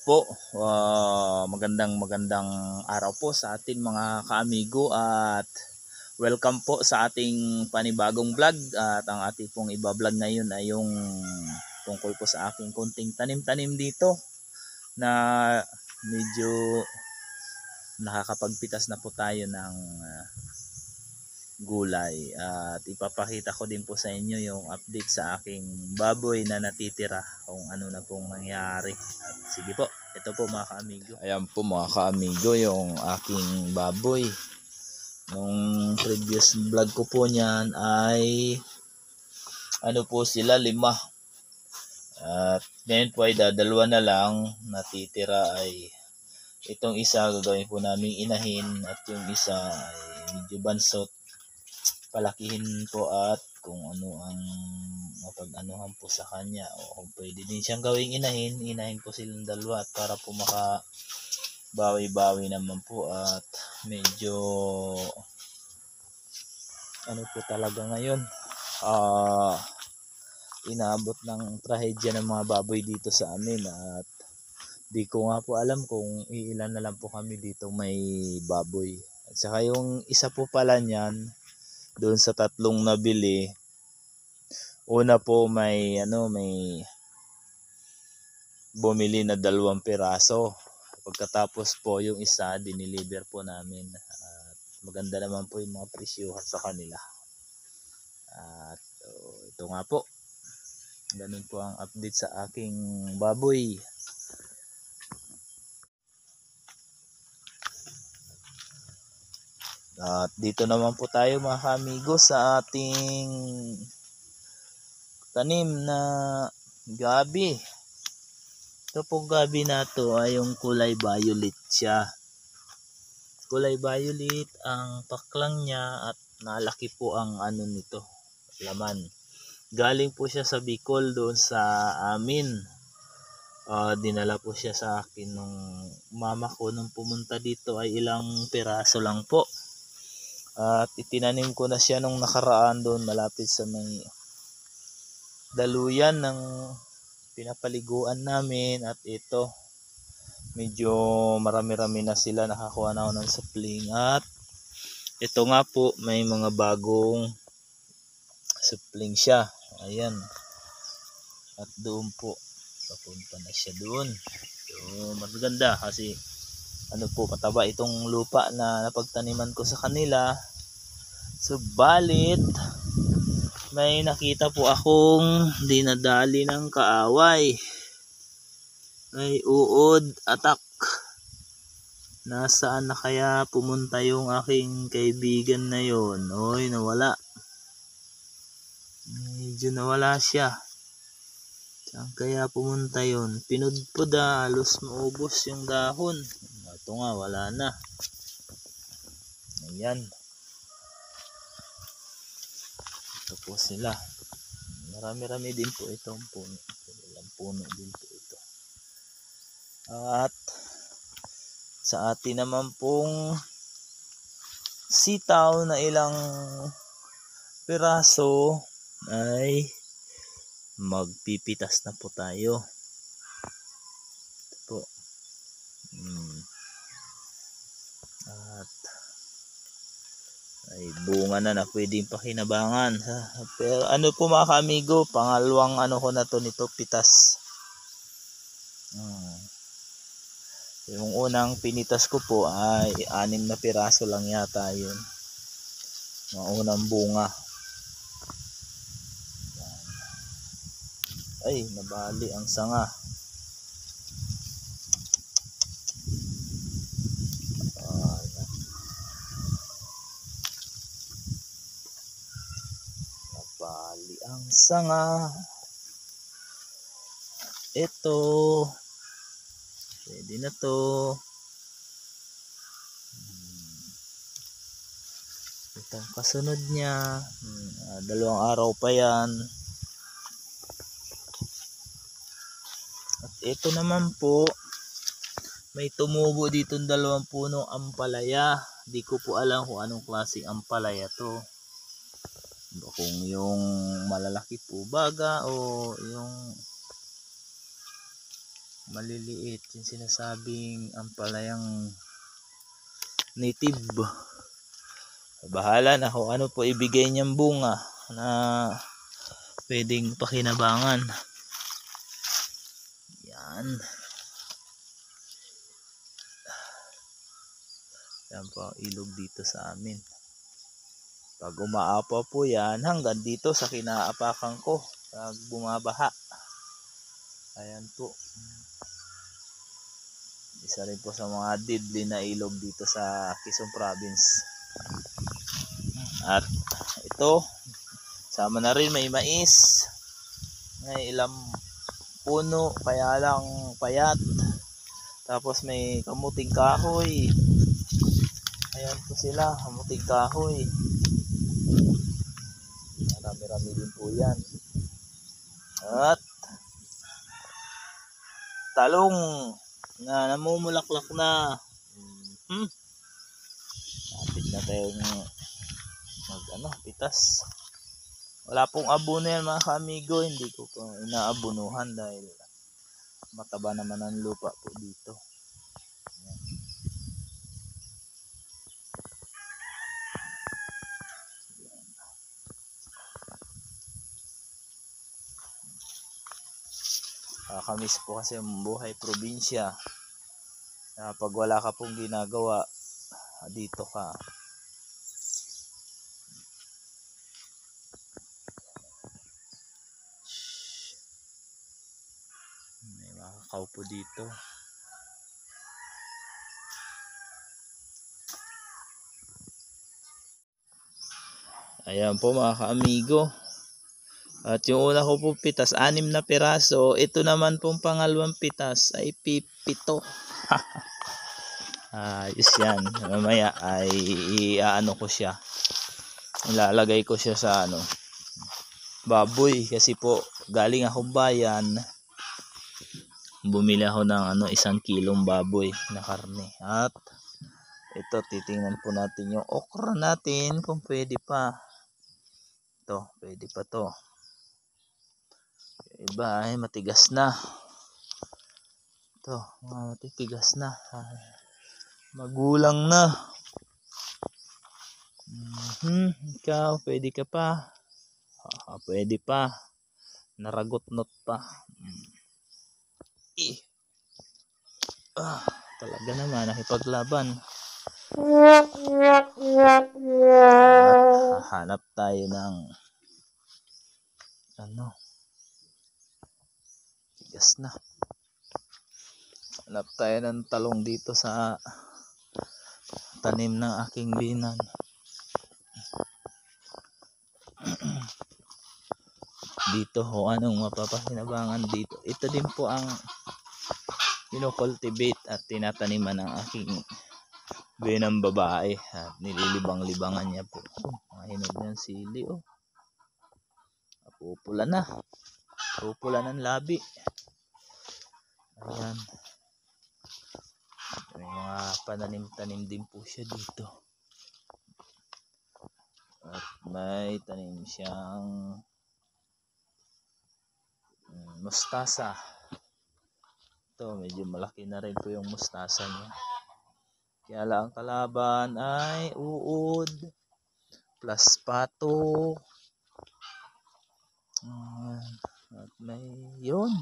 po, magandang araw po sa atin mga kaamigo at welcome po sa ating panibagong vlog. At ang ating pong iba-vlog ngayon ay yung tungkol po sa aking kunting tanim-tanim dito na medyo nakakapagpitas na po tayo ng gulay. At ipapakita ko din po sa inyo yung update sa aking baboy na natitira, kung ano na pong nangyari. At sige po, ito po mga kaamigo. Ayan po mga kaamigo yung aking baboy. Nung previous vlog ko po niyan ay ano po sila, 5. At ngayon po ay dadalawa na lang. Natitira ay itong isa gagawin po namin inahin, at yung isa ay medyo bansot, palakihin po at kung ano ang mapag-anuhan po sa kanya, o kung pwede din siyang gawing inahin po silang dalawa, at para po makabawi-bawi naman po. At medyo ano po talaga ngayon, inaabot ng trahedya ng mga baboy dito sa amin. At di ko nga po alam kung iilan na lang po kami dito may baboy. At saka yung isa po pala niyan, doon sa 3 nabili, una po may bumili na 2 piraso. Pagkatapos po yung isa diniliver po namin, at maganda naman po yung mga presyuhan sa kanila. At ito nga po, ganun po ang update sa aking baboy. At dito naman po tayo mga kaamigo sa ating tanim na gabi. Ito po gabi na to ay yung kulay violet siya. Kulay violet ang paklang niya, at nalaki po ang ano nito, laman. Galing po siya sa Bicol doon sa amin. Dinala po siya sa akin nung mama ko nung pumunta dito, ay ilang piraso lang po. At itinanim ko na siya nung nakaraan doon malapit sa may daluyan ng pinapaliguan namin. At ito, medyo marami-rami na sila, nakakuha na ako ng sapling. At ito nga po, may mga bagong sapling siya. Ayan. At doon po, papunta na siya doon. So, maganda kasi ano po, mataba itong lupa na napagtaniman ko sa kanila. Subalit may nakita po akong dinadali ng kaaway. May uod attack. Nasaan na kaya pumunta yung aking kaibigan na yon? Oy, nawala. Medyo nawala siya. Saan kaya pumunta yon? Pinudpud, halos maubos yung dahon. Ito nga, wala na. Ayan. Ito po sila. Marami-rami din po itong puno. Ilang puno din po ito. At sa atin naman pong sitaw na ilang piraso ay magpipitas na po tayo. Ito po. At ay bunga na pwedeng pakinabangan. Pero ano po mga kaamigo, pangalawang ano ko na to nito, pitas. Yung unang pinitas ko po ay 6 na piraso lang yata yun, mga unang bunga. Ay, nabali ang sanga. Nabali ang sanga. Ito, pwede na to. Itong kasunod niya, 2 araw pa yan. At ito naman po, may tumubo dito 2 puno ampalaya. Di ko po alam kung anong klaseng ampalaya to. Kung yung malalaki po baga, o yung maliliit, yung sinasabing ampalayang native. Bahala na kung ano po ibigay niyang bunga na pwedeng pakinabangan. Yan. Yan po ang ilog dito sa amin. Pag umaapaw po yan, hanggang dito sa kinaapakan ko, pag bumabaha. Ayan po. Isa rin po sa mga deadly na ilog dito sa Quezon Province. At ito, sama na rin may mais. May ilang puno, kaya lang payat. Tapos may kamuting kahoy. Ayan po sila, kamuting kahoy. Marami-rami din po yan. At talong na namumulaklak na. Lapit na tayong pitas. Wala pong abono yan mga kaamigo. Hindi ko po inaabonuhan dahil mataba naman ang lupa po dito. Ayan. Kakamiss po kasi ang buhay probinsya. Pag wala ka pong ginagawa, dito ka. May makakaw po dito. Ayan po mga kaamigo. At yung una ko po pitas, 6 na piraso. Ito naman pong pangalawang pitas ay 7. Ayos yan. Mamaya ay iaano ko siya. Ilalagay ko siya sa baboy. Kasi po galing akong bayan. Bumili ako ng 1 kilong baboy na karne. At ito, titingnan po natin yung okra natin kung pwede pa. Ito, pwede pa to. Iba ay matigas na. Ito, matitigas na. Magulang na. Ikaw, pwede ka pa. Pwede pa. Naragot-not pa. Talaga naman, nakipaglaban. At hahanap tayo ng tigas na. Hanap tayo ng talong dito sa tanim ng aking binan. Dito anong mapapakinabangan dito. Ito din po ang kino-cultivate at tinataniman ng aking binang babae. At nililibang-libangan niya po. Mga hinog ng sili. Pupula na. Pupula ng labi. Ayan. May mga pananim-tanim din po siya dito. At may tanim siyang mustasa. Ito, medyo malaki na rin po yung mustasa niya. Kaya lang ang kalaban ay uod plus pato. At may yun.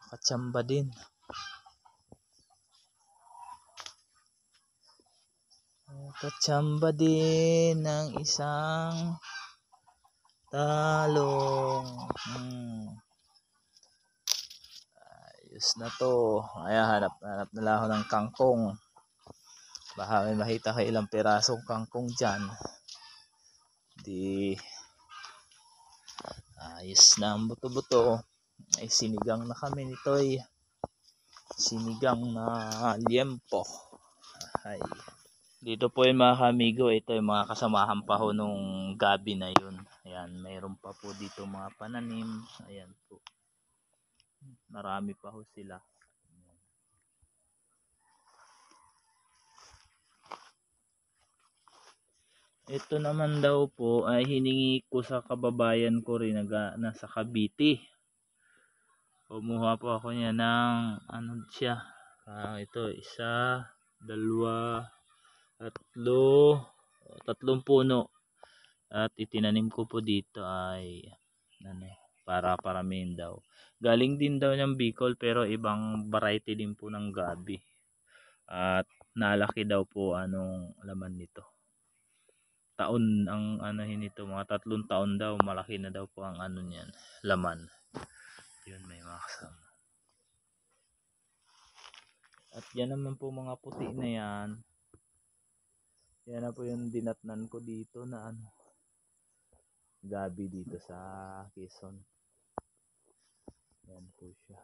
Katsamba din. Katsamba din ng isang talong. Ayos na to. Ayan, hanap na lang ako ng kangkong. Baka may makita kayo ilang pirasong kangkong dyan. Ayos na ang buto-buto. Ay sinigang na kami nito. Sinigang na liempo. Ay. Dito po yung mga kamigo. Ito yung mga kasamahan pa ho nung gabi na yun. Ayan, mayroon pa po dito mga pananim. Ayan po. Marami pa ho sila. Ito naman daw po ay hiningi ko sa kababayan ko rin nasa Cavite. Kumuha po ako niya ng ano siya. Ito, 1, 2, 3, 3 puno. At itinanim ko po dito ay para paramihin daw. Galing din daw ng Bicol pero ibang variety din po ng gabi. At nalaki daw po anong laman nito. Taon ang nito, mga 3 taon daw, malaki na daw po ang niyan, laman. Yun, may mga kasama. At yan naman po mga puti na yan. Yan na po yung dinatnan ko dito na gabi dito sa Quezon. Yan po siya.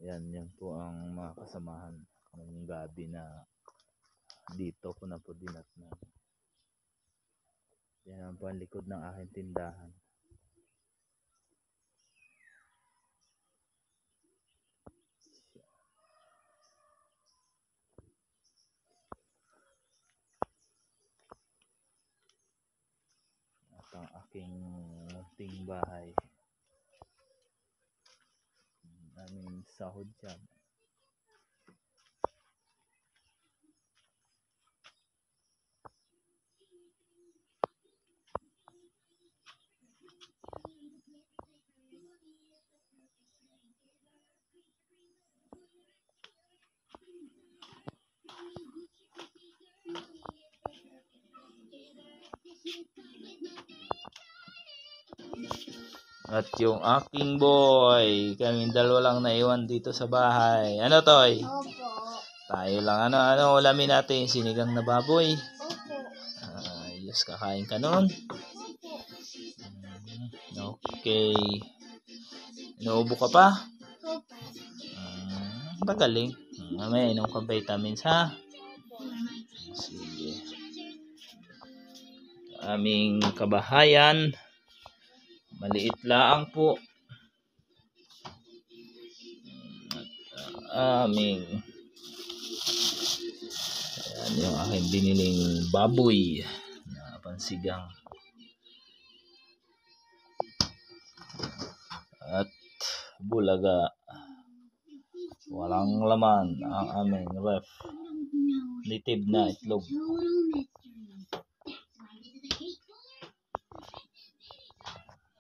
Yan po ang mga kasamahan ng gabi na dito ko na po dinatnan. Yan ang po ang likod ng aking tindahan. At ang aking munting bahay. Aming sahod dyan. At yung aking boy, kaming dalawa lang naiwan dito sa bahay. Ano, Toy? Opo. Tayo lang. Ano ulamin natin? Sinigang na baboy. Opo. Ayos, kakain ka nun. Okay. Inuubo ka pa? Opo. Magaling. Mamaya inom ka vitamins, ha? Sige. Aming kabahayan. Maliit lang po. At ayan yung aking biniling baboy na pansigang. At bulaga. Walang laman ang aming ref. Native na itlog.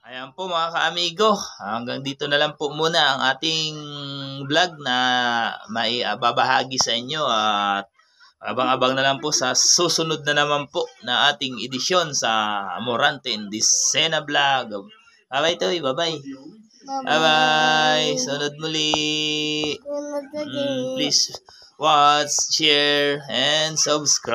Ayan po mga ka-amigo, hanggang dito na lang po muna ang ating vlog na maibabahagi sa inyo at abang-abang na lang po sa susunod na naman po na ating edisyon sa Morante Indicena Vlog. Bye-bye Toy, bye-bye. Bye-bye, sunod muli. Please watch, share, and subscribe.